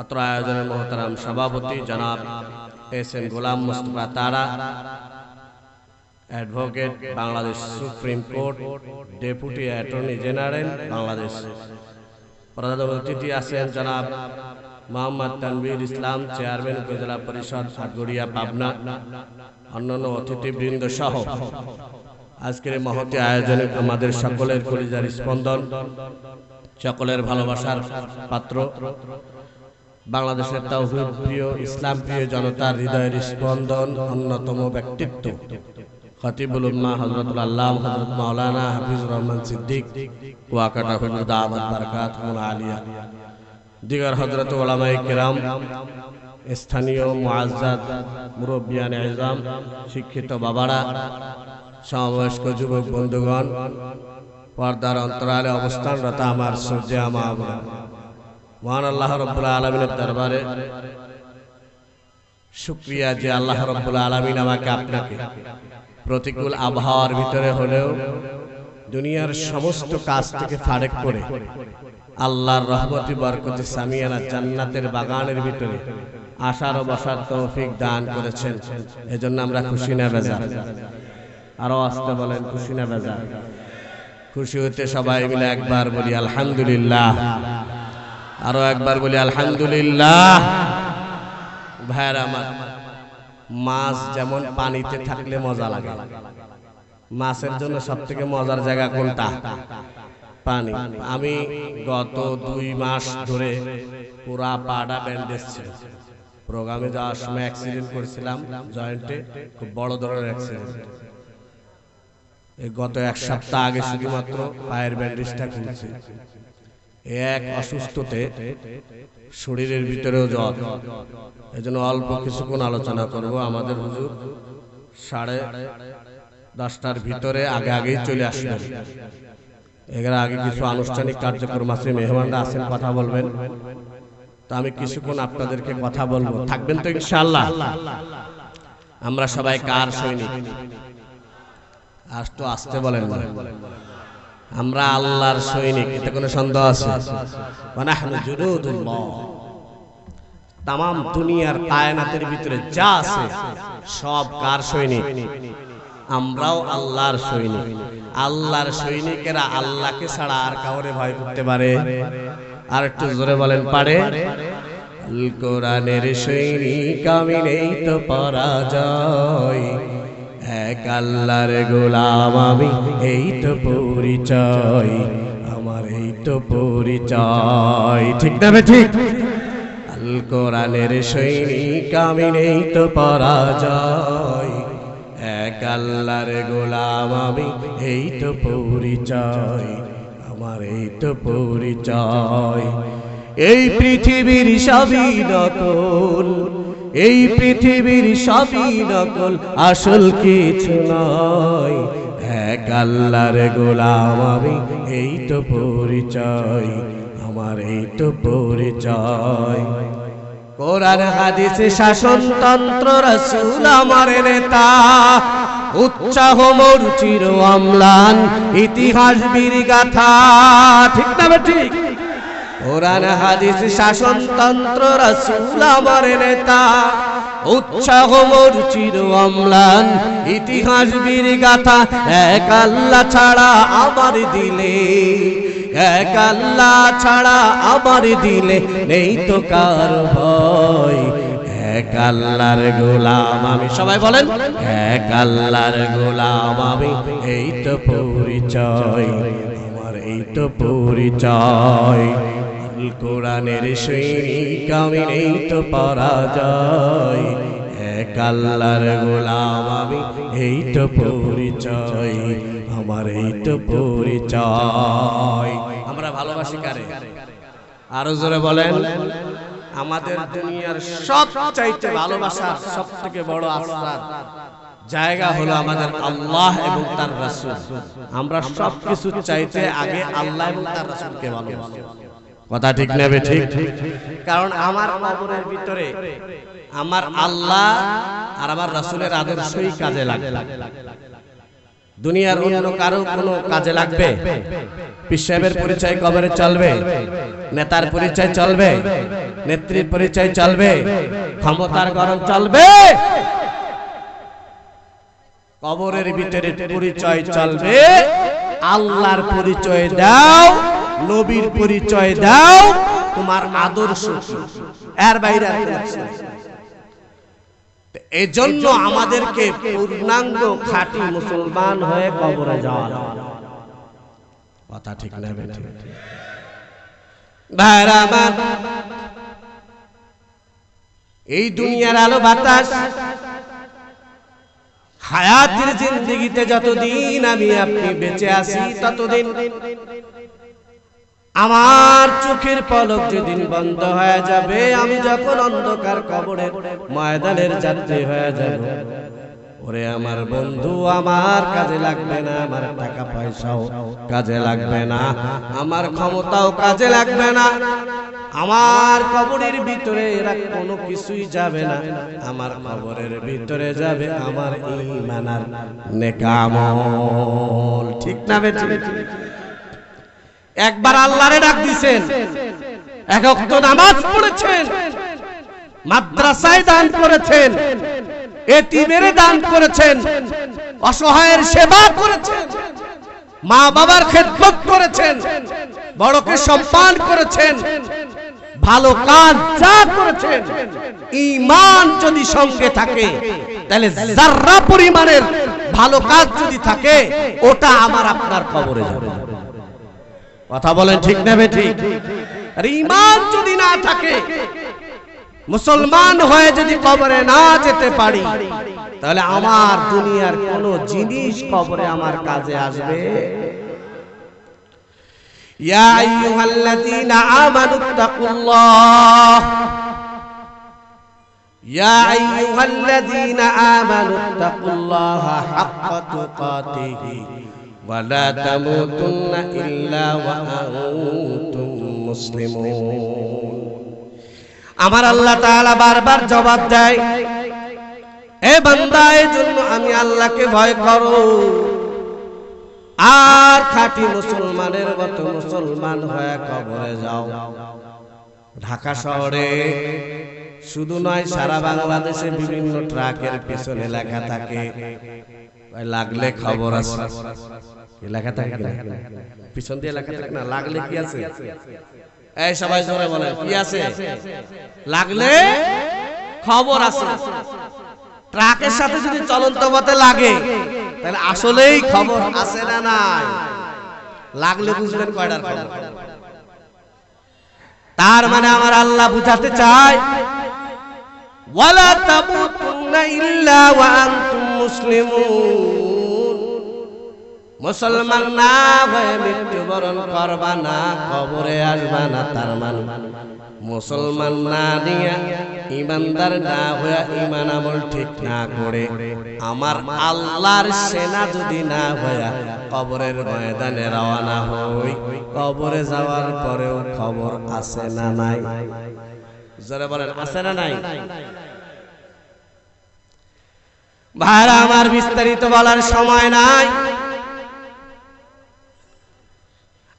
अत्र आयोजन मोहतरम सभापति जनाब एस.एम. Gulam Mustafa Tara, advocate Bangladesh supreme court, deputy attorney general Bangladesh. प्रधान अतिथि आছেন जनाब मोहम्मद तनवीर इस्लाम, चेयरमैन उपজেলা परिषद आटगड़िया पाबना, अन्यान्य अतिथिबृंद सह आजकेर महती आयोजने आमादेर सकलेर कलिजार स्पंदन, सकलेर भालोबासार पात्र, बांग्लादेशेर ताওহীদ प्रिय इस्लाम प्रिय जनतार हृदयेर स्पंदन अन्यतम व्यक्तित्व खतीबुल उम्माह हजरतुल आल्लामा हजरत मौलाना हाफिजुर रहमान सिद्दीक ওয়াকাটা হুজুর দাওয়াত বারাকাতুহুল আলিয়া, দিগার হযরত উলামায়ে কিরাম, স্থানীয় মুআজ্জাজ মুরব্বিয়ানে ইজাম, শিক্ষিত বাবারা, সমবয়স্ক যুবক বন্ধুগণ, পর্দার অন্তরালে অবস্থানরত আমার শ্রদ্ধেয় মা বোনেরা, মহান আল্লাহ রাব্বুল আলামিনের দরবারে শুকরিয়া যে আল্লাহ রাব্বুল আলামিন আমাকে আপনাকে প্রতিকূল আবহাওয়ার ভিতরে হলেও দুনিয়ার সমস্ত কাজ থেকে ফারেক করে আল্লাহর রহমতি বরকতে সামিয়ানা জান্নাতের বাগানের ভিতরে আসার ও বসার তৌফিক দান করেছেন। এজন্য আমরা খুশি না বেজার? আরো আস্তে বলেন, খুশি না বেজার? খুশি হতে সবাই মিলে একবার বলি আলহামদুলিল্লাহ, আরো একবার বলি আলহামদুলিল্লাহ। ভাইরা আমার, মাছ যেমন পানিতে থাকলে মজা লাগে, মাছের জন্য সবথেকে মজার জায়গা কোনটা? পানি। আমি গত 2 মাস ধরে পুরা পাড়া ব্যান্ডেজ ছিল। প্রোগ্রামে যাওয়ার সময় অ্যাক্সিডেন্ট করেছিলাম জয়েন্টে, খুব বড় ধরনের অ্যাক্সিডেন্ট। এই গত 1 সপ্তাহ আগে শুধুমাত্র পায়ের ব্যান্ডেজটা খুলছি। এক অসুস্থতে শরীরের ভিতরেও জ্বর। এজন্য অল্প কিছুক্ষণ আলোচনা করব। আমাদের হুজুর 10:30টার ভিতরে আগেই চলে আসবেন। এর আগে কিছু আনুষ্ঠানিক কার্যক্রম আছে, মেহমানরা আছেন, কথা বলবেন। তো আমি কিছুক্ষণ আপনাদেরকে কথা বলবো, থাকবেন তো ইনশাআল্লাহ? আমরা সবাই কার সৈনিক? আর তো আসতে বলেন না, আমরা আল্লাহর সৈনিক, এতে কোনো সন্দেহ আছে? ওয়ানাহনু জুনুদুল্লাহ। তামাম দুনিয়ার কায়নাতের ভিতরে যা আছে সব কার সৈনিক? আমরাও আল্লাহর সৈনিক। আল্লাহর সৈনিকেরা আল্লাহকে ছাড়া আর কাউরে ভয় করতে পারে? আর একটু জোরে বলেন, পারে? আল কোরআনের সৈনিক আমি, নেই তো পরাজয়, এক আল্লাহর গোলাম আমি, এই তো পরিচয় আমার, এই তো পরিচয়। ঠিক না ঠিক? আল কোরআনের সৈনিক আমি, নেই তো পরাজয়, এক আল্লাহর গোলাম আমি, এই তো পরিচয় আমার, এই তো পরিচয়। এই পৃথিবীর সবই নকল, এই পৃথিবীর সবই নকল, আসল কিছু নয়, এক আল্লাহর গোলাম আমি, এই তো পরিচয় আমার, এই তো পরিচয়। কোরআন হাদিসে শাসনতন্ত্র, রাসূল আমার নেতা, উৎসাহ মোর চির অম্লান, ইতিহাস বীর গাথা। ঠিক না ঠিক? কোরআন হাদিস শাসনতন্ত্র, রাসূল আমার নেতা, উৎসাহ মোর চির অম্লান, ইতিহাস বীর গাথা। এক আল্লাহ ছাড়া আমার দিলে, এক আল্লাহ ছাড়া আমার দিলে নেই তো কার ভয়, এক আল্লাহর গোলাম আমি। সবাই বলেন, এক আল্লাহর গোলাম আমি, এই তো পরিচয় আমার, এই তো পরিচয়। কোরআনের সৈনিক আমি, নেই তো পরাজয়, এক আল্লাহর গোলাম আমি, এই তো পরিচয় আমার, এই তো পরিচয়। আমরা ভালোবাসি কারে? আরো জোরে বলেন। আমাদের দুনিয়ার সবচাইতে ভালোবাসার সবথেকে বড় আশ্রয় জায়গা হলো আমাদের আল্লাহ এবং তার রাসূল। আমরা সবকিছু চাইতে আগে আল্লাহ এবং তার রাসূলকে ভালোবাসি। কথা ঠিক না ঠিক? কারণ আমার কবরের ভিতরে আমার আল্লাহ আর আমার রাসূলের আদর্শই কাজে লাগে। দুনিয়ার অন্য কারো কোনো কাজে লাগবে? পীর সাহেবের পরিচয় কবরে চলবে? নেতার পরিচয় চলবে? নেত্রীর পরিচয় চলবে? ক্ষমতার গরম চলবে? কবরের ভিতরে পরিচয় চলবে। আল্লাহর পরিচয় দাও, নবীর পরিচয় দাও, তোমার আদর্শ এর বাইরে এজন্য আমাদেরকে পূর্ণাঙ্গ খাঁটি মুসলমান হয়ে কবরে যাওয়া। কথা ঠিক না বেঠিক? ভাইরা আমার, এই দুনিয়ার আলো বাতাস হায়াতের জিন্দেগিতে যতদিন আমি আপনি বেঁচে আছি ততদিন আমার চোখের পলক যেদিন বন্ধ হয়ে যাবে, আমি যখন অন্ধকার কবরের ময়দানের যাত্রী হয়ে যাব, ওরে আমার বন্ধু, আমার কাজে লাগবে না, আমার টাকা পয়সাও কাজে লাগবে না, আমার ক্ষমতাও কাজে লাগবে না, আমার কবরের ভিতরে এরা কোনো কিছুই যাবে না। আমার কবরের ভিতরে যাবে আমার ঈমান আর নেক আমল। ঠিক না বেঠিক? একবার আল্লাহরে ডাক দিবেন, এক ওয়াক্ত নামাজ পড়েছেন, মাদ্রাসায় দান করেছেন, এতিমের দান করেছেন, অসহায়ের সেবা করেছেন, মা বাবার খেদমত করেছেন, বড়কে সম্মান করেছেন, ভালো কাজ যা করেছেন, ঈমান যদি সঙ্গে থাকে, তাহলে যাররা পরিমাণের ভালো কাজ যদি থাকে, ওটা আমার আপনার কবরে যাবে। কথা বলেন ঠিক না বেঠিক? আর ঈমান যদি না থাকে, মুসলমান হয়ে যদি কবরে না যেতে পারি, তাহলে আমার দুনিয়ার কোন জিনিস কবরে আমার কাজে আসবে? ইয়া আইয়ুহাল্লাযীনা আমানুত্তাকুল্লাহ, ইয়া আইয়ুহাল্লাযীনা আমানুত্তাকুল্লাহা হাক্কা তুকাতিহি ওয়া লা তামুতুন্না ইল্লা ওয়া আনতুম মুসলিমুন। আমার আল্লাহ তাআলা বারবার জবাব দেয়, এ বান্দা, এজন্য আমি আল্লাহকে ভয় করো আর খাঁটি মুসলমানের মতো মুসলমান হয়ে কবরে যাও। ঢাকা শহরে শুধু নয়, সারা বাংলাদেশে বিভিন্ন ট্রাকের পিছনে লেখা থাকে, লাগলে খবর আছে। লেখা থাকে কিনা? পিছন দিয়ে লেখা থাকে না? লাগলে কি আছে? এই সবাই জোরে বলে, কি আছে? লাগলে খবর আছে। ট্রাকের সাথে যদি চলন্ত পথে লাগে, তাহলে আসলেই খবর আছে না নাই? লাগলে বুঝবেন কয়টার খবর। তার মানে আমার আল্লাহ বুঝাতে চায়, ওয়ালা তামুতুন্না ইল্লা ওয়া আনতুম মুসলিমুন। মুসলমান না হয়ে মৃত্যুবরণ করবা না, কবরে আসবা না। তার মানে মুসলমান না নিয়ে, ইমানদার না হয়ে, ঈমান আমল ঠিক না করে, আমার আল্লাহর সেনা যদি না হয়ে কবরের ময়দানে রওনা হই, কবরে যাওয়ার পরেও খবর আছে না নাই? যারা বলেন আছে না নাই? ভাইরা আমার, বিস্তারিত বলার সময় নাই।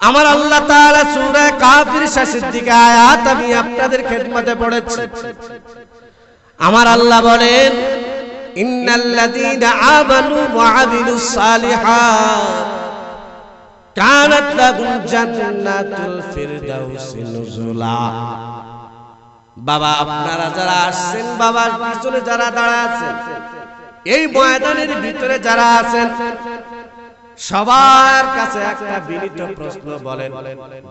আমার আল্লাহ তাআলা সূরা কাফির শেষের দিকে আয়াত আমি আপনাদের খেদমতে পড়েছি। আমার আল্লাহ বলেন, ইন্নাল্লাযীনা আমানু ওয়া আমিলুস সালিহাত কানাত লাহুম জান্নাতুল ফিরদাউসি নুজুলা। বাবা, আপনারা যারা আসছেন, বাবার পিছনে যারা দাঁড়ায় আছেন, এই ময়দানের ভিতরে যারা আছেন, সবার কাছে একটা বিনীত প্রশ্ন, বলেন,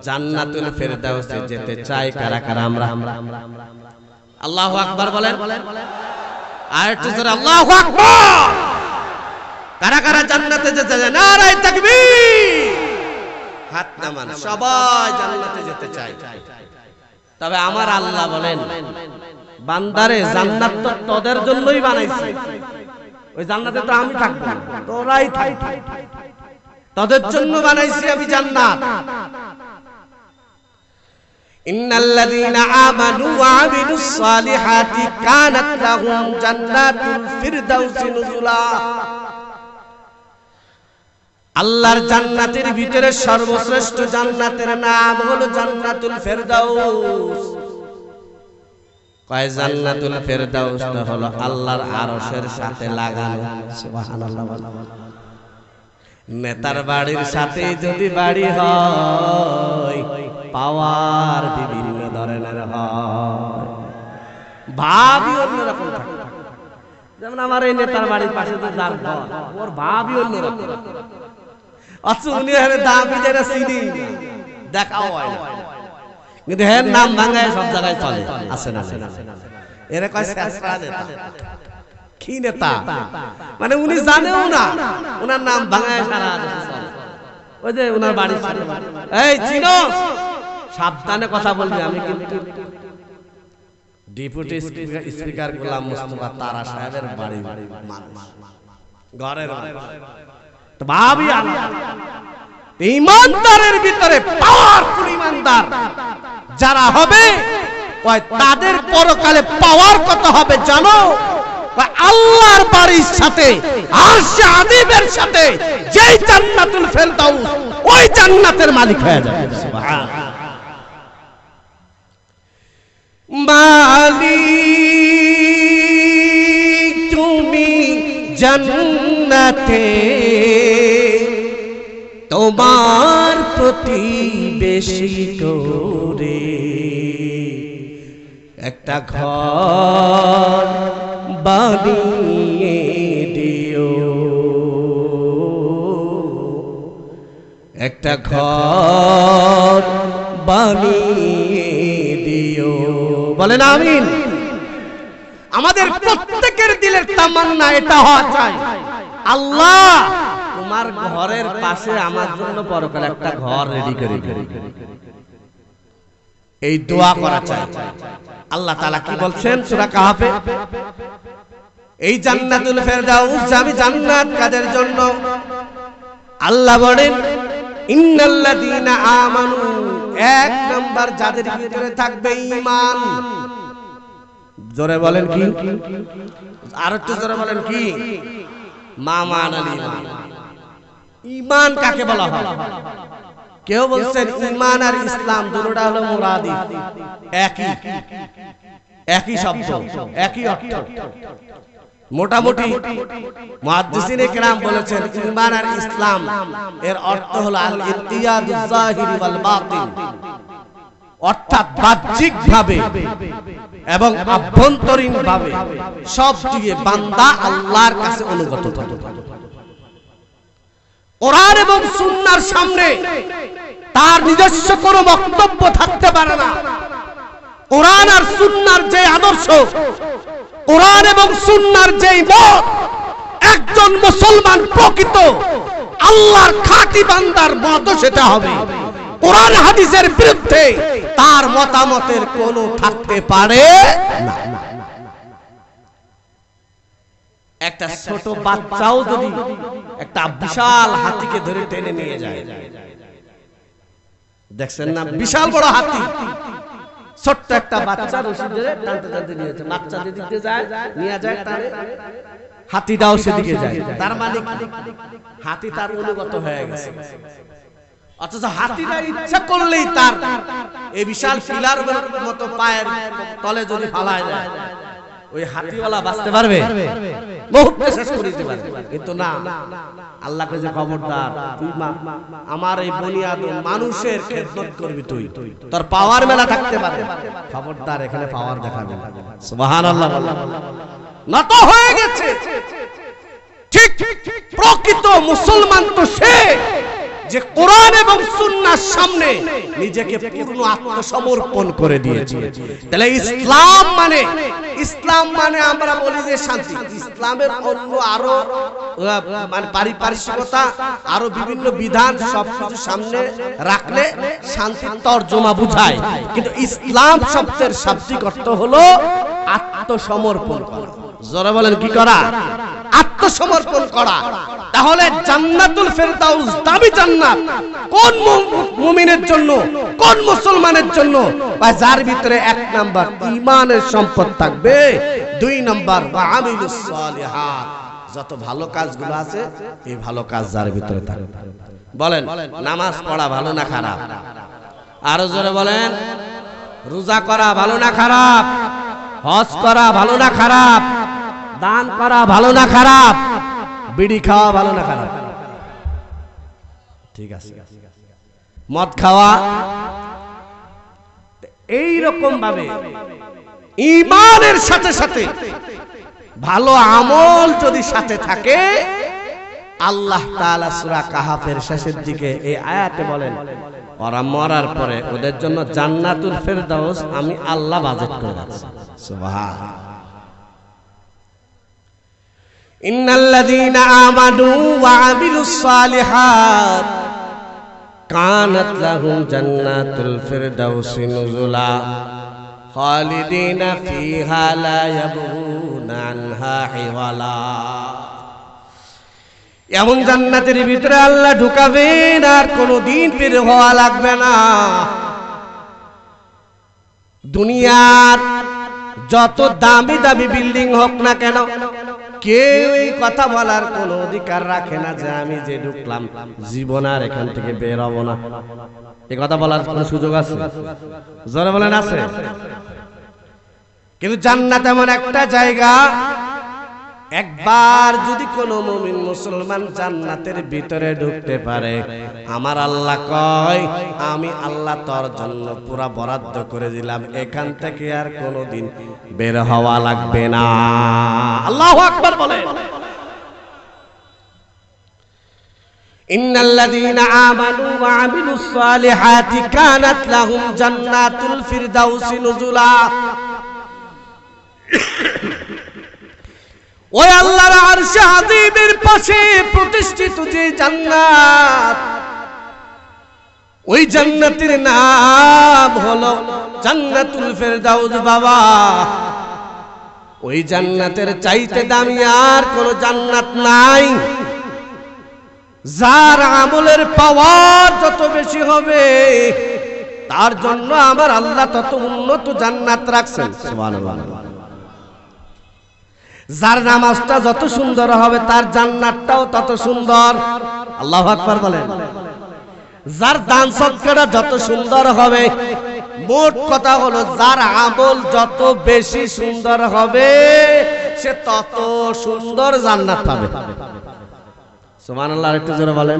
জান্নাতুল ফেরদাউসে যেতে চাই কারা কারা? আমরা। আল্লাহু আকবার বলেন। আর একটু জোরে আল্লাহু আকবার। কারা কারা জান্নাতে যেতে চায়? নারায়ে তাকবীর। হাত নামান। সবাই জান্নাতে যেতে চায়। তবে আমার আল্লাহ বলেন, বান্দারে, জান্নাত তো তোদের জন্যই বানাইছি। ওই জান্নাতে তো আমি থাকবো না, তোরাই থাকবি। তাদের জন্য বানাইছি আমি জান্নাত। ইন্নাল্লাযীনা আমানু ওয়া আমিলুস সালিহাতি কানাত লাহুম জান্নাতুল ফিরদাউসি নুজুলা। আল্লাহর জান্নাতের ভিতরে সর্বশ্রেষ্ঠ জান্নাতের নাম হলো জান্নাতুল ফেরদাউস। কয় জান্নাতুল ফেরদাউস হলো আল্লাহর আরশের সাথে লাগানো। সুবহানাল্লাহ। নেতার বাড়ির সাথে যদি বাড়ি হয়, পাওয়ার বিভিন্ন ধরনের হয়, ভাবই অন্যরকম থাকে। যেমন আমার এই নেতার বাড়ির পাশে যে যার ঘর, ওর ভাবই অন্যরকম। আচ্ছা, উনি এখানে দাবি যেটা চিনি দেখাও হয় না, কিন্তু হ্যাঁ নাম ভাঙায় সব জায়গায় চলে। আছে না? এরা কয় শেষরা নেতা। কি নেতা? মানে উনি জানেও না, ওনার নাম ভাঙায় সারা চলে। ওই যে ওনার বাড়ি, এই চিনো, সাবধানে কথা বলবি। আমি কিন্তু ডেপুটি স্পিকার গোলাম মুস্তাফা তারা সাহেবের বাড়ি মানুষ, ঘরের ভাবি ইমানদারের ভিতরে পাওয়ারফুল ইমানদার যারা হবে, তাদের পরকালে পাওয়ার কত হবে জানো? আল্লাহর বাড়ির সাথে আরশে আজিমের সাথে যেই জান্নাতুল ফেরদাউস, ওই জান্নাতের মালিক হয়ে যাবে। সুবহানাল্লাহ। মালিক তুমি জান্নাতে, তোমার প্রতিবেশী করে একটা ঘর বানিয়ে দিও, একটা ঘর বানিয়ে দিও। বলেন আমিন। আমাদের প্রত্যেকের দিলের তামান্না এটা হওয়া চাই, আল্লাহ তোমার ঘরের পাশে আমার জন্য পরকালে একটা ঘর রেডি করে দিও। এই দোয়া করা চাই। আল্লাহ তাআলা কি বলছেন সূরা কাহফে? এই জান্নাতুল ফেরদাউস আমি জান্নাত কাদের জন্য? আল্লাহ বলেন ইন্নাল্লাযীনা আমানু, এক নাম্বার যাদের ভিতরে থাকবে ঈমান। জোরে বলেন কি? আর একটু জোরে বলেন কি? মামানাল ঈমান। ঈমান কাকে বলা হয়? কেউ বলছেন ঈমান আর ইসলাম দুটোটা হলো মুরাদি, একই শব্দ, একই অর্থ। মোটামুটি মুহাদ্দিসিনে কেরাম বলেছেন ঈমান আর ইসলাম এর অর্থ হলো আল ইতিয়াদুজ যাহিরি ওয়াল বাতিন, অর্থাৎ বাহ্যিক ভাবে এবং আভ্যন্তরীণ ভাবে সব দিয়ে বান্দা আল্লাহর কাছে অনুগত থাকে। কোরআন এবং সুন্নাহর সামনে তার নিজস্ব কোনো বক্তব্য থাকতে পারে না। কোরআন আর সুন্নাহর যে আদর্শ, কোরআন এবং সুন্নাহর যে মত, একজন মুসলমান প্রকৃত আল্লাহর খাঁটি বান্দার মত সেটা হবে। কোরআন হাদিসের বিরুদ্ধে তার মতামতের কোনো থাকতে পারে না। একটা ছোট বাচ্চাও যদি একটা বিশাল হাতিকে ধরে টেনে নিয়ে যায়, দেখছেন না বিশাল বড় হাতি, ছোট্ট একটা বাচ্চা রশি ধরে টানতে টানতে নিয়ে যায়, বাচ্চা যেদিকে যায় নিয়ে যায় টানে, হাতিটাও সেদিকে যায়। তার মানে হাতি তার অনুগত হয়ে গেছে। অথচ হাতিটা ইচ্ছা করলেই তার এই বিশাল পিলার মতো পায়ের তলে যদি ফালায় যায়, ওই হাতিওয়ালা বাঁচতে পারবে? মুহূর্তে শেষ করে দিতে পারবে। কিন্তু না, আল্লাহকে যে খবরদার তুই আমার এই বুনিয়াদ মানুষের খেদমত করবি, তুই তোর পাওয়ার মেলা থাকতে পারে, খবরদার এখানে পাওয়ার দেখাবে না। সুবহানাল্লাহ। নত হয়ে গেছে। ঠিক প্রকৃত মুসলমান তো সে যে কোরআন এবং সুন্নাহর সামনে নিজেকে পূর্ণ আত্মসমর্পণ করে দিয়েছে। তাহলে ইসলাম মানে আমরা বলি যে শান্তি। ইসলামের অন্য আরো মানে পারিপার্শ্বিকতা, আরো বিভিন্ন বিধান সবকিছু সামনে রাখলে শান্তির তর্জমা বুঝায়, কিন্তু ইসলাম শব্দের শাব্দিক অর্থ হলো আত্মসমর্পণ করা। জোরে বলেন কি করা? আত্মসমর্পণ করা। তাহলে জান্নাতুল ফেরদাউস দামি জান্নাত কোন মুমিনের জন্য, কোন মুসলমানের জন্য? যার ভিতরে এক নাম্বার ঈমানের সম্পদ থাকবে, দুই নাম্বার ওয়া আমিলুস সালিহাত, যত ভালো কাজগুলো আছে এই ভালো কাজ যার ভিতরে থাকে। বলেন নামাজ পড়া ভালো না খারাপ? আরো জোরে বলেন। রোজা করা ভালো না খারাপ? হজ করা ভালো না খারাপ? দান করা ভালো না খারাপ? বিড়ি খাওয়া ভালো না খারাপ? ঠিক আছে। মদ খাওয়া এই রকম ভাবে ঈমানের সাথে সাথে ভালো আমল যদি সাথে থাকে, আল্লাহ তাআলা সূরা কাহাফের শেষের দিকে এই আয়াতে বলেন ওরা মরার পরে ওদের জন্য জান্নাতুল ফেরদাউস আমি আল্লাহ বাজেট করে রাখছি। সুবহানাল্লাহ। ইন্নাল্লাযীনা আমানু ওয়া আমিলুস সালিহাত কানাত লাহুম জান্নাতুল ফিরদাউসি নুজুলা খালিদিনা ফিহা লা ইয়াবগুনা আনহা হিওয়ালা। এমন জান্নাতের ভিতরে আল্লাহ ঢুকাবেন আর কোনোদিন বের হওয়া লাগবে না। দুনিয়ার যত দামি দামি বিল্ডিং হোক না কেন, কেউ এই কথা বলার কোনো অধিকার রাখে না যে আমি যে ঢুকলাম জীবন আর এখান থেকে বের হব না। এই কথা বলার কোনো সুযোগ আছে? জোরে বলেন আছে? কিন্তু জান্নাত এমন একটা জায়গা, একবার যদি কোনো মুমিন মুসলমান জান্নাতের ভিতরে ঢুকতে পারে, আমার আল্লাহ কয় আমি আল্লাহ তোর জন্য পুরা বরাদ্দ করে দিলাম, এখান থেকে আর কোনোদিন বের হওয়া লাগবে না। আল্লাহু আকবার বলেন। ইন্নাল্লাযীনা আমানু ওয়া আমিলুস সালিহাতি কানাত লাহুম জান্নাতুল ফিরদাউসি নুজুলা। ওই আল্লাহর আরশে আযীমের পাশে প্রতিষ্ঠিত যে জান্নাত, ওই জান্নাতের নাম হলো জান্নাতুল ফেরদাউস। বাবা, ওই জান্নাতের চাইতে দামি আর কোন জান্নাত নাই। যার আমলের পাওয়ার যত বেশি হবে তার জন্য আমার আল্লাহ তত উন্নত জান্নাত রাখছেন। সুবহানাল্লাহ। যার নামাজটা যত সুন্দর হবে তার জান্নাতটাও তত সুন্দর। আল্লাহু আকবার বলেন। যার দান সদকাটা যত সুন্দর হবে, মোট কথা হলো যার আমল যত বেশি সুন্দর হবে সে তত সুন্দর জান্নাত পাবে। সুবহানাল্লাহ। একটু জোরে বলেন।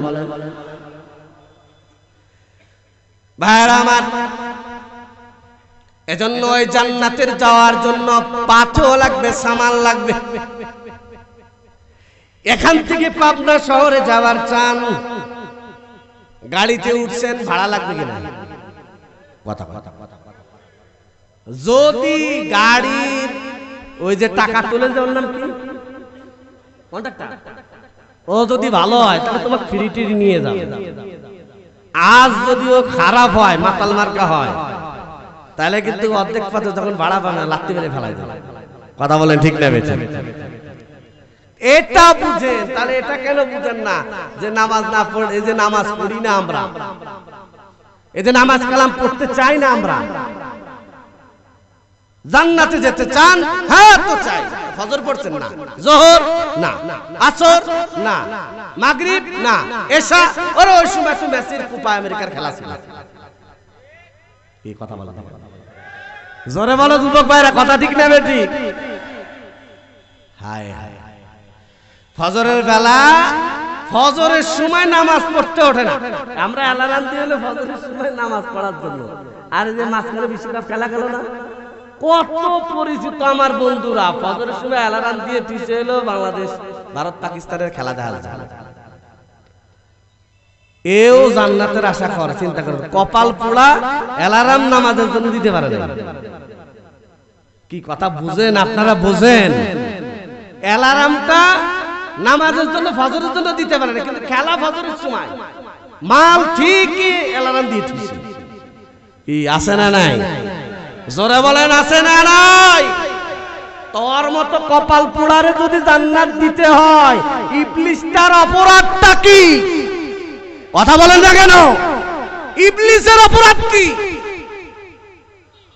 ভাইরা আমার, এজন্য ওই জান্নাতের যাওয়ার জন্য পাথর লাগবে, সামান লাগবে। এখান থেকে পাবনা শহরে যাওয়ার চান, গাড়িতে উঠছেন, ভাড়া লাগবে কিনা? কথা কথা। যদি গাড়ির ওই যে টাকা তুলে দেওয়ার নাম কি, কন্ট্রাক্টর, ও যদি ভালো হয় তাহলে তোমাকে ফ্রি টিরি নিয়ে যাবে। আজ যদি ও খারাপ হয়, মাতাল মার্কা হয়, তাহলে কিন্তু অর্ধেক পথে যখন ভাড়া পাবে না লাত্তি মেরে ফেলাই দেবে। কথা বলেন ঠিক না বেঠিক? এটা বুঝেন। তাহলে এটা কেন বুঝেন না যে নামাজ না পড়ে, এই যে নামাজ পড়ি না আমরা, এই যে নামাজ কালাম পড়তে চাই না আমরা, জান্নাতে যেতে চান? হ্যাঁ তো চাই। ফজর পড়ছেন না, যোহর না, আসর না, মাগরিব না, এশা, ওরে ওই সময় তো মেসির কোপা আমেরিকার খেলা ছিল। এই কথা বলা জোরে বলো যুবক ভাইরা, কথা ঠিক না বেঠিক? হায় হায়, ফজরের বেলা ফজরের সময় নামাজ পড়তে ওঠে না। আমরা অ্যালার্ম দিয়ে হলো ফজরের সময় নামাজ পড়ার জন্য। আর এই যে মাঝখানে বিশ্বকাপ খেলা গেল না, কত পরিচিত আমার বন্ধুরা ফজরের সময় অ্যালার্ম দিয়ে পিছিয়ে এলো বাংলাদেশ ভারত পাকিস্তানের খেলা দেখা যায়। এও জান্নাতের আশা করে, চিন্তা করে, কপাল পোড়া অ্যালার্ম নামাজের জন্য দিতে পারে না। কি কথা বুঝেন আপনারা? বুঝেন? অ্যালার্মটা নামাজের জন্য ফজরের জন্য দিতে পারে না, কিন্তু খেলা ফজরের সময় মাল ঠিকই অ্যালার্ম দিয়ে দিচ্ছে। কি আছে না নাই? জোরে বলেন আছে না নাই? তোর মতো কপাল পোড়ারে যদি জান্নাত দিতে হয়, ইবলিসটার অপরাধটা কি? কথা বলেন না কেন? ইবলিসের অপরাধ কি?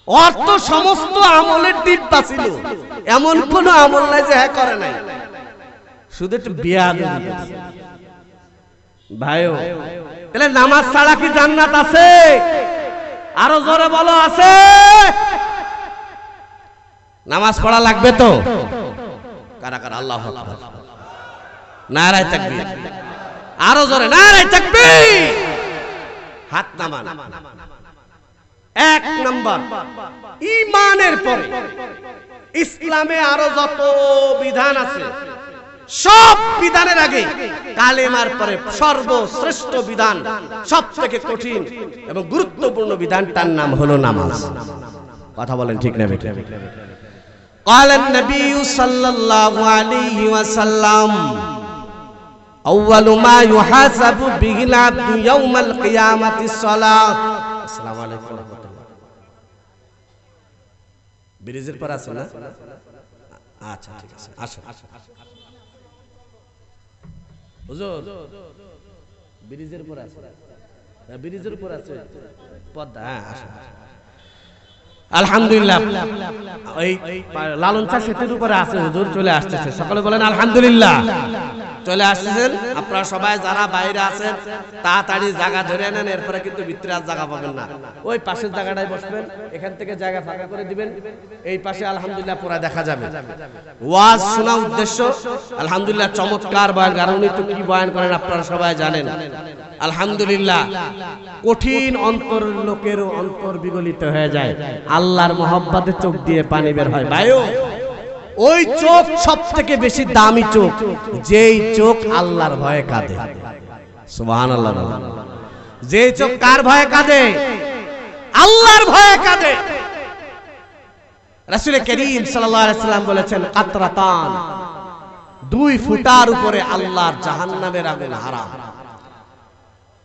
অর্থ সমস্ত আমলের ডিব্বা ছিল, এমন কোন আমল নাই যে হ্যাঁ করে নাই। শুধু একটু বিয়াদবি ভাইও। তাহলে নামাজ ছাড়া কি জান্নাত আছে? আরো জোরে বলো, আছে? নামাজ পড়া লাগবে তো? কারা কারা আল্লাহু আকবার, নারায়ে তাকবীর, আরো জোরে নারায়ে তাকবীর, হাত নামান। এক নাম্বার, ঈমানের পরে ইসলামে আরো যত বিধান আছে সব বিধানের আগে কালেমার পরে সর্বশ্রেষ্ঠ বিধান, সবথেকে কঠিন এবং গুরুত্বপূর্ণ বিধানটার নাম হলো নামাজ। কথা বলেন ঠিক না বেঠিক? قال النبي صلى الله عليه وسلم أول ما يحاسب به العبد يوم القيامة الصلاة. السلام عليكم ورحمة الله. ব্রিজের পর আছে না? আচ্ছা ঠিক আছে, আসো হুজুর। ব্রিজের পর আছে, ব্রিজের উপর আছে পদ্মা। হ্যাঁ আসো। আলহামদুলিল্লাহ, ওই লালন শাহ সেতুর উপরে আছে হুজুর, চলে আসতেছে। সকলে বলেন আলহামদুলিল্লাহ, চলে আসতেছেন। আপনারা সবাই যারা বাইরে আছেন তাড়াতাড়ি জায়গা ধরে নেন, এরপরে কিন্তু ভিতরে আর জায়গা পাবেন না। ওই পাশের জায়গাটায় বসবেন, এখান থেকে জায়গা ফাঁকা করে দিবেন। এই পাশে আলহামদুলিল্লাহ পুরা দেখা যাবে। ওয়াজ শোনা উদ্দেশ্য আলহামদুলিল্লাহ চমৎকার বয়ান, কারণ উনি তো কি বয়ান করেন আপনারা সবাই জানেন। আলহামদুলিল্লাহ, কঠিন অন্তর লোকেরও অন্তর বিগলিত হয়ে যায়, আল্লাহর মহব্বতে চোখ দিয়ে পানি বের হয়। ভাইও, ওই চোখ সব থেকে বেশি দামি চোখ, যেই চোখ আল্লাহর ভয়ে কাঁদে। সুবহানাল্লাহ। যেই চোখ কার ভয়ে কাঁদে? আল্লাহর ভয়ে কাঁদে। রাসূল করিম সাল্লাল্লাহু আলাইহি ওয়াসাল্লাম বলেছেন, কাতরাতান, দুই ফুটার উপরে আল্লাহর জাহান্নামের আগুন হারাম।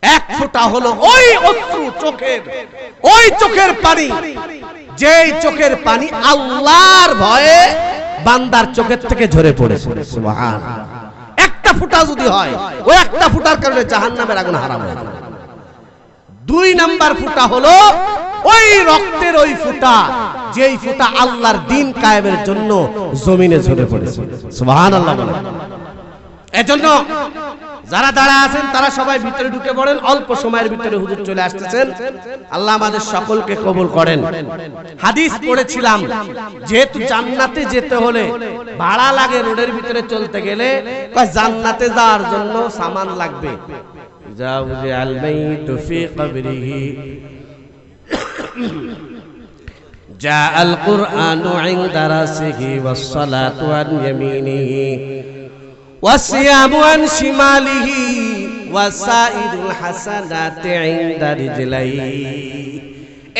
এক ফোঁটা হলো ওই অশ্রু চোখের, ওই চোখের পানি, যেই চোখের পানি আল্লাহর ভয়ে বান্দার চোখের থেকে ঝরে পড়েছে। সুবহানাল্লাহ। একটা ফোঁটা যদি হয়, ওই একটা ফোঁটার কারণে জাহান্নামের আগুন হারাম হয়ে যাবে। দুই নাম্বার ফোঁটা হলো ওই রক্তের ওই ফোঁটা, যেই ফোঁটা আল্লাহর দ্বীন কায়েমের জন্য জমিনে ঝরে পড়েছে। সুবহানাল্লাহ বলেন। এজন্য যারা দাঁড়া আছেন তারা সবাই ভিতরে ঢুকে পড়েন, অল্প সময়ের ভিতরে হুজুর চলে আসতেছেন। আল্লাহ আমাদের সকলকে কবুল করেন। হাদিস পড়েছিলাম, যেহেতু জান্নাতে যেতে হলে ভাড়া লাগে, রোডের ভিতরে চলতে গেলে জান্নাতে যাওয়ার জন্য সামান লাগবে। জাউজি আল মাইতু ফি কবরিহি জা আল কুরআনু ইনদা রাসিহি ওয়াস সালাতু আন ইয়ামিনিহি ওয়াসিয়ামু আন শিমালিহি ওয়াসাইরুল হাসানাতি ইনদা রিজলাইহি।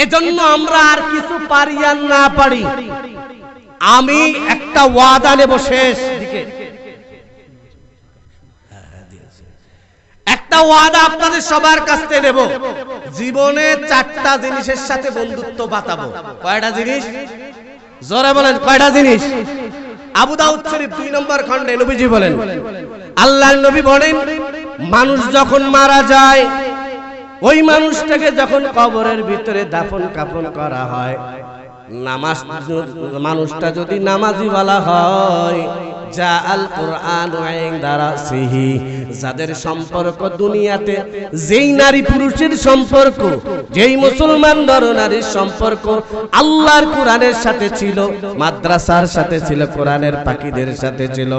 এজন্য আমরা আর কিছু পারি আর না পারি, আমি একটা ওয়াদা নেব, শেষ দিকে একটা ওয়াদা আপনাদের সবার কাছ থেকে নেব। জীবনে চারটা জিনিসের সাথে বন্ধুত্ব বাতাবো। কয়টা জিনিস? জোরে বলেন, কয়টা জিনিস? আবু দাউদ শরীফ 2 নম্বর খণ্ডে নবীজি বলেন, আল্লাহর নবী বলেন, মানুষ যখন মারা যায়, ওই মানুষটাকে যখন কবরের ভিতরে দাফন কাফন করা হয়, মানুষটা যদি নামাজি ওয়ালা হয়, যা আল কুরআন ইনদা রাসিহি, যাদের সম্পর্ক দুনিয়াতে যেই নারী পুরুষের সম্পর্ক, যেই মুসলমান নর নারীর সম্পর্ক আল্লাহর কোরআনের সাথে ছিল, মাদ্রাসার সাথে ছিল, কোরআনের পাখিদের সাথে ছিল,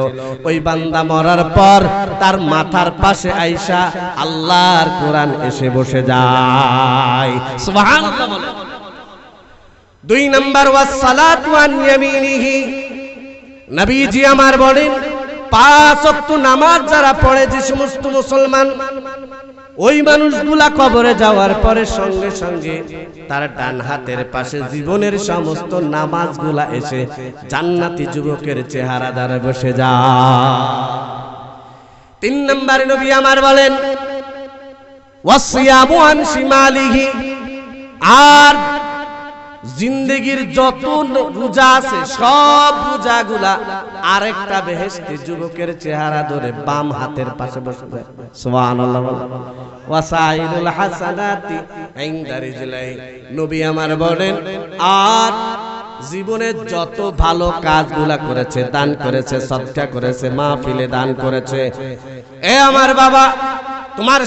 ওই বান্দা মরার পর তার মাথার পাশে আয়েশা আল্লাহর কোরআন এসে বসে যায়। সুবহানাল্লাহ বলে। 2 নাম্বার, ওয়াস সালাতু আন ইয়ামিনিহি, নবীজি আমার বলেন, 5 ওয়াক্ত নামাজ যারা পড়ে যে সমস্ত মুসলমান, ওই মানুষগুলা কবরে যাওয়ার পরে সঙ্গে সঙ্গে তার ডান হাতের পাশে জীবনের সমস্ত নামাজগুলা এসে জান্নাতি যুবকের চেহারা দ্বারা বসে যায়। 3 নম্বরে নবী আমার বলেন, ওয়াসিয়ামু আন শিমালিহি, আর জিন্দেগির যত রোজা আছে সব রোজাগুলা আরেকটা বেহেশতি যুবকের চেহারা ধরে বাম হাতের পাশে বসবে। সুবহানাল্লাহ। ওয়াসাইলুল হাসানাতি ইনদা রিজলাই, নবী আমার বলেন, আর জীবনে যত ভালো কাজগুলা করেছে, দান করেছে, সদকা করেছে, মাহফিলে দান করেছে, এ আমার বাবা, তোমার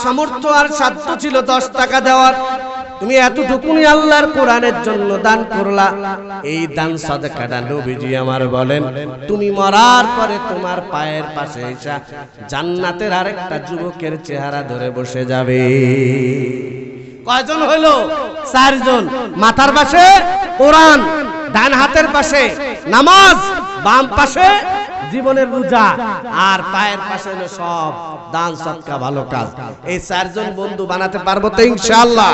সামর্থ্য আর সাধ্য ছিল 10 টাকা দেওয়ার, তুমি এতটুকুনি আল্লাহর কোরআনের জন্য দান করলা। এই দান সাদকাটা নবীজি আমার বলেন, তুমি মরার পরে তোমার পায়ের পাশে এসে জান্নাতের আরেকটা যুবকের চেহারা ধরে বসে যাবে। কয়জন হইল? 4 জন। মাথার পাশে কোরআন, ডান হাতের পাশে নামাজ, বাম পাশে জীবনের রোজা, আর পায়ের পাশে হলো সব দান সদকা ভালো কাজ। এই 4 জন বন্ধু বানাতে পারবো তো ইনশাআল্লাহ?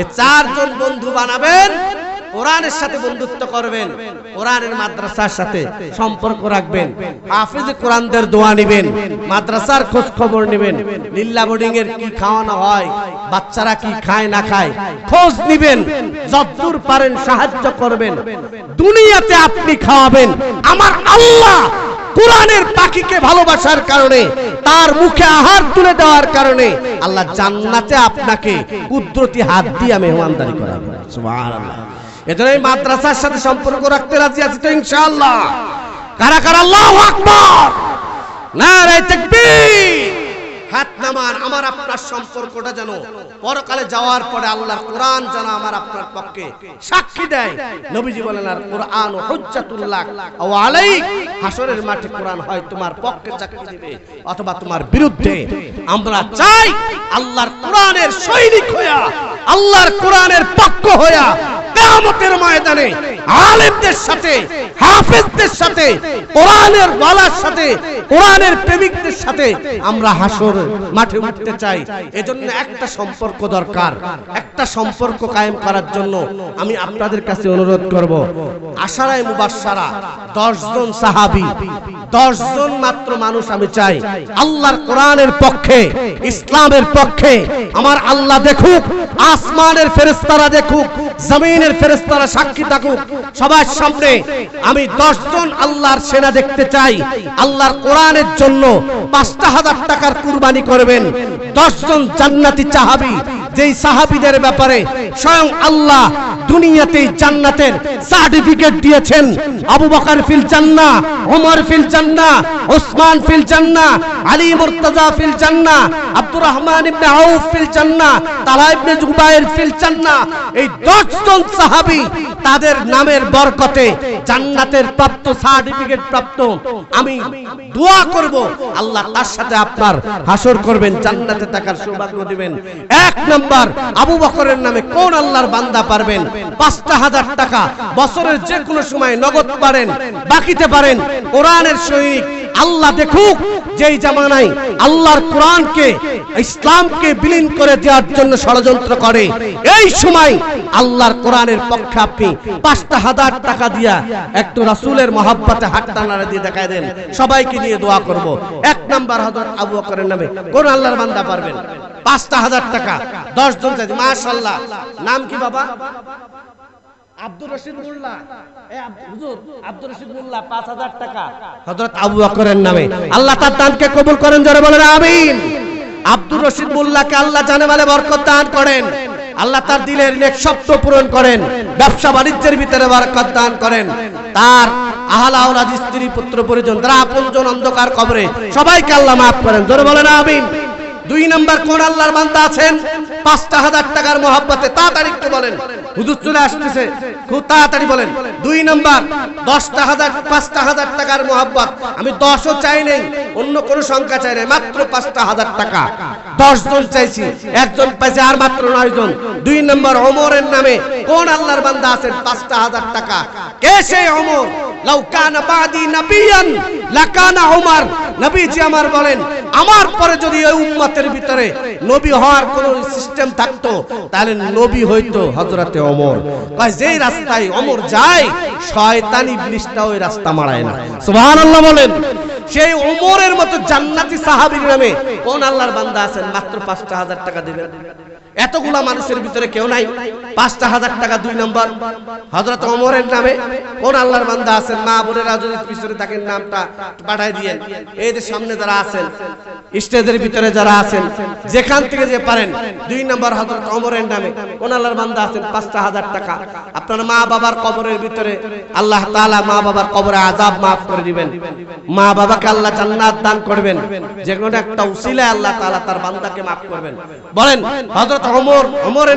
এই 4 জন বন্ধু বানাবেন, কোরআনের সাথে বন্ধুত্ব করবেন, কোরআনের মাদ্রাসার সাথে সম্পর্ক রাখবেন, হাফেজ কোরআনদের দোয়া নেবেন, মাদ্রাসার খোঁজ খবর নেবেন, লিল্লা বোর্ডিং এর কি খাওয়ানো হয়, বাচ্চারা কি খায় না খায় খোঁজ নেবেন, যতদূর পারেন সাহায্য করবেন। দুনিয়াতে আপনি খাওয়াবেন, আমার আল্লাহ কোরআনের পাখিকে ভালোবাসার কারণে, তার মুখে আহার তুলে দেওয়ার কারণে আল্লাহ জান্নাতে আপনাকে কুদরতি হাত দিয়ে মেহমানদারি করাবেন। সুবহানাল্লাহ। এজন্য এই মাদ্রাসার সাথে সম্পর্ক রাখতে রাজি আছি তো ইনশাআল্লাহ? কারা কারা আল্লাহু আকবার, নারে তাকবীর, হাত নামান। আমার আপনার সম্পর্কটা যেন পরকালে যাওয়ার পরে আল্লাহর কোরআন যেন আমার আপনার পক্ষে সাক্ষী দেয়। নবীজি বলেন, আর কোরআন হুজ্জাতুল লাক ওয়া আলাইক, হাসরের মাঠে কোরআন হয় তোমার পক্ষে সাক্ষী দিবে অথবা তোমার বিরুদ্ধে। আমরা চাই আল্লাহর কোরআনের সৈনিক হইয়া, আল্লাহর কোরআনের পক্ষ হইয়া কিয়ামতের ময়দানে আলেমদের সাথে, হাফেজদের সাথে, কোরআনের ওয়ালার সাথে, কোরআনের প্রেমিকদের সাথে আমরা হাসর মাঠে উঠতে চাই। এজন্য একটা সম্পর্ক দরকার। একটা সম্পর্ক কায়েম করার জন্য আমি আপনাদের কাছে অনুরোধ করব, আশারায়ে মুবাশশারা 10 জন সাহাবী, 10 জন মাত্র মানুষ আমি চাই আল্লাহর কোরআনের পক্ষে, ইসলামের পক্ষে। আমার আল্লাহ দেখুক, আসমানের ফেরেশতারা দেখুক, জমিনের ফেরেশতারা সাক্ষী থাকুক, সবার সামনে আমি 10 জন আল্লাহর সেনা দেখতে চাই। আল্লাহর কোরআনের জন্য 5000 টাকার কুরবানি করবেন 10 জন জান্নাতি সাহাবী, যেই সাহাবীদের ব্যাপারে স্বয়ং আল্লাহ দুনিয়াতেই জান্নাতের সার্টিফিকেট দিয়েছেন। আবু বকর ফিল জান্নাহ, ওমর ফিল জান্নাহ, ওসমান ফিল জান্নাহ, আলী মুর্তজা ফিল জান্নাহ, আব্দুর রহমান ইবনে আউফ ফিল জান্নাহ, তালহা ইবনে জুবায়ের ফিল জান্নাহ। এই 10 জন সাহাবী, তাদের নামের বরকতে জান্নাতের প্রাপ্ত, সার্টিফিকেট প্রাপ্ত। আমি দোয়া করব আল্লাহ তার সাথে আপনার হাসর করবেন, জান্নাতে থাকার সৌভাগ্য দিবেন। 1 নাম্বার, আবু বকরের নামে কোন আল্লাহর বান্দা পারবেন 5000 টাকা বছরের যে কোনো সময় নগদ পারেন, বাকিতে পারেন। কোরআনের সৈনিক, আল্লাহ দেখুক যেই জামানায় আল্লাহর কোরআনকে, ইসলামকে বিলীন করে দেওয়ার জন্য ষড়যন্ত্র করে, এই সময় আল্লাহর কোরআনের পক্ষে আপনি 5000 টাকা দিয়া একটু রাসূলের মহব্বতে হাতটা নাড়া দিয়ে দেখায় দেন, সবাইকে নিয়ে দোয়া করব। 1 নাম্বার হযরত আবু বকরের নামে কোন আল্লাহর বান্দা পারবেন 5000 টাকা 10 জন চাই। মাশাআল্লাহ। নাম কি বাবা? আব্দুর রশিদ মোল্লা। হুজুর আব্দুর রশিদ মোল্লা 5000 টাকা হযরত আবু বকরের নামে। আল্লাহ তার দানকে কবুল করেন, জোরে বলেন আমিন। আব্দুর রশিদ মোল্লাকে আল্লাহ জানে মালে বরকত দান করেন, আল্লাহ তার দিলের নেক স্বপ্ন পূরণ করেন, ব্যবসা বাণিজ্যের ভিতরে বরকত দান করেন, তার আহলা আওলাদ, স্ত্রী, পুত্র পরিজন, যারা আপনজন অন্ধকার কবরে, সবাইকে আল্লাহ মাফ করেন, জোরে বলেন আমিন। 2 নাম্বার কোন আল্লাহর বান্দা আছেন 5000 টাকার মহব্বতে? তাড়াতাড়ি একটু বলেন, হুজুর চলে আসতেছে, খুব তাড়াতাড়ি বলেন। 2 নাম্বার 5000 টাকার মহব্বত। আমি 10ও চাই নাই, অন্য কোন সংখ্যা চাই নাই, মাত্র 5000 টাকা 10 জন চাইছি, একজন পাইছে, আর মাত্র 9 জন। 2 নাম্বার ওমরের নামে কোন আল্লাহর বান্দা আছেন 5000 টাকা? কে সেই ওমর? লাউ কানা বাদি নবিয়ান লাকানা ওমর। নবীজি আমার বলেন, আমার পরে যদি এই উম্মতের ভিতরে নবী হওয়ার কোন সিস্টেম থাকতো, তাহলে নবী হইতো হযরতে ওমর। কয় যেই রাস্তায় ওমর যায়, শয়তান ইবলিসটা ওই রাস্তা মারায় না। সুবহানাল্লাহ বলেন। সেই ওমরের মতো জান্নাতি সাহাবীর নামে কোন আল্লাহর বান্দা আছেন মাত্র 5000 টাকা দিবেন? এতগুলা মানুষের ভিতরে কেউ নাই ৫,০০০ টাকা ২ নম্বর হযরত ওমরের নামে কোন আল্লাহর বান্দা আছেন? মা বোনেরা যদি পিছনে থাকেন নামটা পাঠায় দিয়েন। এই যে সামনে যারা আছেন, স্টেজের ভিতরে যারা আছেন, যেখান থেকে যে পারেন ২ নম্বর হযরত ওমরের নামে কোন আল্লাহর বান্দা আছেন ৫,০০০ টাকা। আপনার মা বাবার কবরের ভিতরে আল্লাহ তাআলা মা বাবার কবরে আযাব maaf করে দিবেন, মা বাবাকে আল্লাহ জান্নাত দান করবেন, যে কোনো একটা উসিলায় আল্লাহ তাআলা তার বান্দাকে maaf করবেন। বলেন হযরত ওমরের